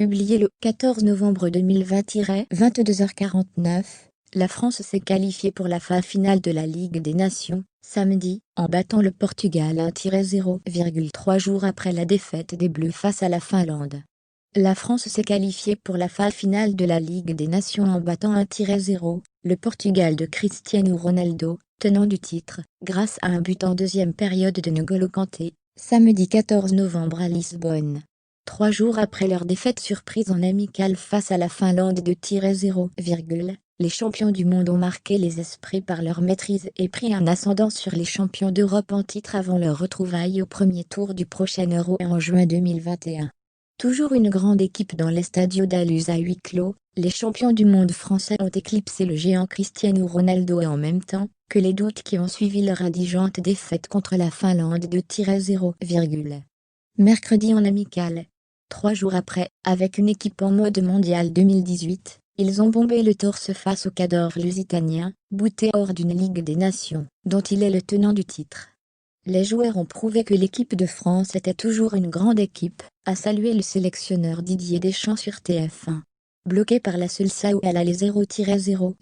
Publié le 14 novembre 2020-22h49, la France s'est qualifiée pour la phase finale de la Ligue des Nations, samedi, en battant le Portugal 1-0,3 jours après la défaite des Bleus face à la Finlande. La France s'est qualifiée pour la phase finale de la Ligue des Nations en battant 1-0 le Portugal de Cristiano Ronaldo, tenant du titre, grâce à un but en deuxième période de N'Golo Kanté, samedi 14 novembre à Lisbonne. 3 jours après leur défaite surprise en amical face à la Finlande de -0, les champions du monde ont marqué les esprits par leur maîtrise et pris un ascendant sur les champions d'Europe en titre avant leur retrouvaille au premier tour du prochain Euro en juin 2021. Toujours une grande équipe dans l'Estadio da Luz à huis clos, les champions du monde français ont éclipsé le géant Cristiano Ronaldo et en même temps que les doutes qui ont suivi leur indigente défaite contre la Finlande de -0, mercredi en amical. 3 jours après, avec une équipe en mode mondial 2018, ils ont bombé le torse face au cador lusitanien, bouté hors d'une Ligue des Nations, dont il est le tenant du titre. Les joueurs ont prouvé que l'équipe de France était toujours une grande équipe, a salué le sélectionneur Didier Deschamps sur TF1. Bloqué par la Seleção à l'aller 0-0,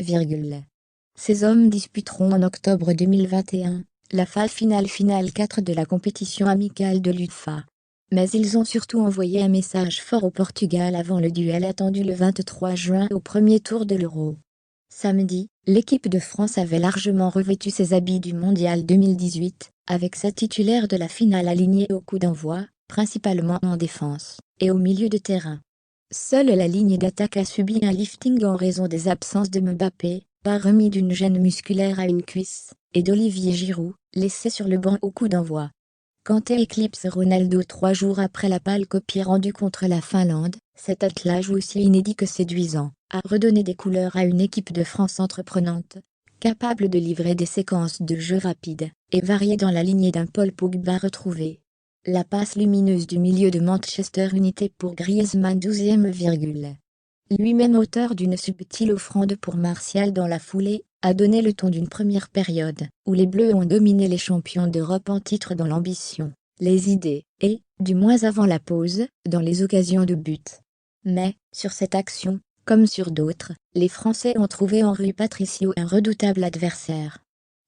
ces hommes disputeront en octobre 2021, la phase finale 4 de la compétition amicale de l'UEFA. Mais ils ont surtout envoyé un message fort au Portugal avant le duel attendu le 23 juin au premier tour de l'Euro. Samedi, l'équipe de France avait largement revêtu ses habits du Mondial 2018, avec sa titulaire de la finale alignée au coup d'envoi, principalement en défense, et au milieu de terrain. Seule la ligne d'attaque a subi un lifting en raison des absences de Mbappé, pas remis d'une gêne musculaire à une cuisse, et d'Olivier Giroud, laissé sur le banc au coup d'envoi. Kanté éclipse Ronaldo 3 jours après la pâle copie rendue contre la Finlande, cet attelage aussi inédit que séduisant, a redonné des couleurs à une équipe de France entreprenante, capable de livrer des séquences de jeu rapides et variées dans la lignée d'un Paul Pogba retrouvé. La passe lumineuse du milieu de Manchester United pour Griezmann 12e, lui-même auteur d'une subtile offrande pour Martial dans la foulée, a donné le ton d'une première période, où les Bleus ont dominé les champions d'Europe en titre dans l'ambition, les idées, et, du moins avant la pause, dans les occasions de but. Mais, sur cette action, comme sur d'autres, les Français ont trouvé en Rui Patricio un redoutable adversaire.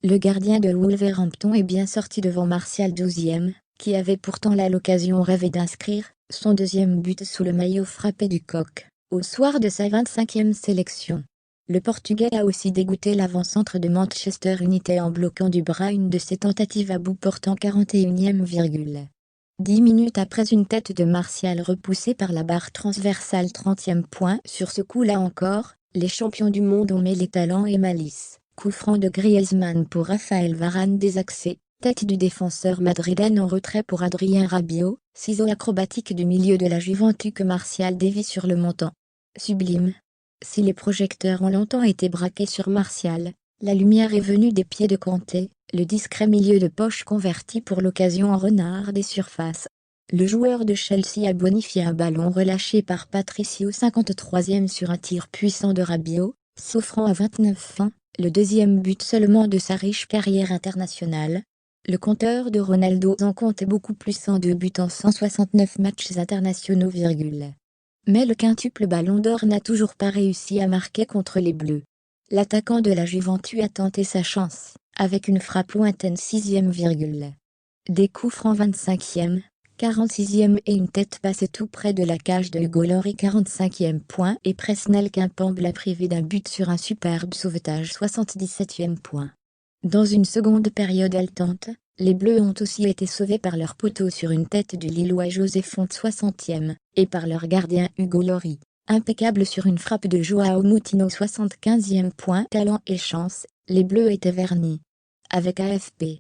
Le gardien de Wolverhampton est bien sorti devant Martial 12e, qui avait pourtant là l'occasion rêvée d'inscrire son deuxième but sous le maillot frappé du coq, au soir de sa 25e sélection. Le Portugais a aussi dégoûté l'avant-centre de Manchester United en bloquant du bras une de ses tentatives à bout portant 41e. 10 minutes après une tête de Martial repoussée par la barre transversale 30e point. Sur ce coup-là encore, les champions du monde ont mêlé talent et malice. Coup franc de Griezmann pour Raphaël Varane désaxé, tête du défenseur madrilène en retrait pour Adrien Rabiot, ciseau acrobatique du milieu de la Juventus que Martial dévie sur le montant. Sublime. Si les projecteurs ont longtemps été braqués sur Martial, la lumière est venue des pieds de Kanté, le discret milieu de poche converti pour l'occasion en renard des surfaces. Le joueur de Chelsea a bonifié un ballon relâché par Patricio 53e sur un tir puissant de Rabiot, s'offrant à 29 ans, le deuxième but seulement de sa riche carrière internationale. Le compteur de Ronaldo en compte beaucoup plus, 102 buts en 169 matchs internationaux, Mais le quintuple ballon d'or n'a toujours pas réussi à marquer contre les Bleus. L'attaquant de la Juventus a tenté sa chance, avec une frappe lointaine 6e, des coups francs 25e, 46e et une tête passée tout près de la cage de Hugo Lloris 45e point et Presnel Kimpembe l'a privé d'un but sur un superbe sauvetage 77e point. Dans une seconde période haletante, les Bleus ont aussi été sauvés par leur poteau sur une tête du Lillois José Fonte 60e, et par leur gardien Hugo Lloris, impeccable sur une frappe de João Moutinho 75e point. Talent et chance, les Bleus étaient vernis. Avec AFP.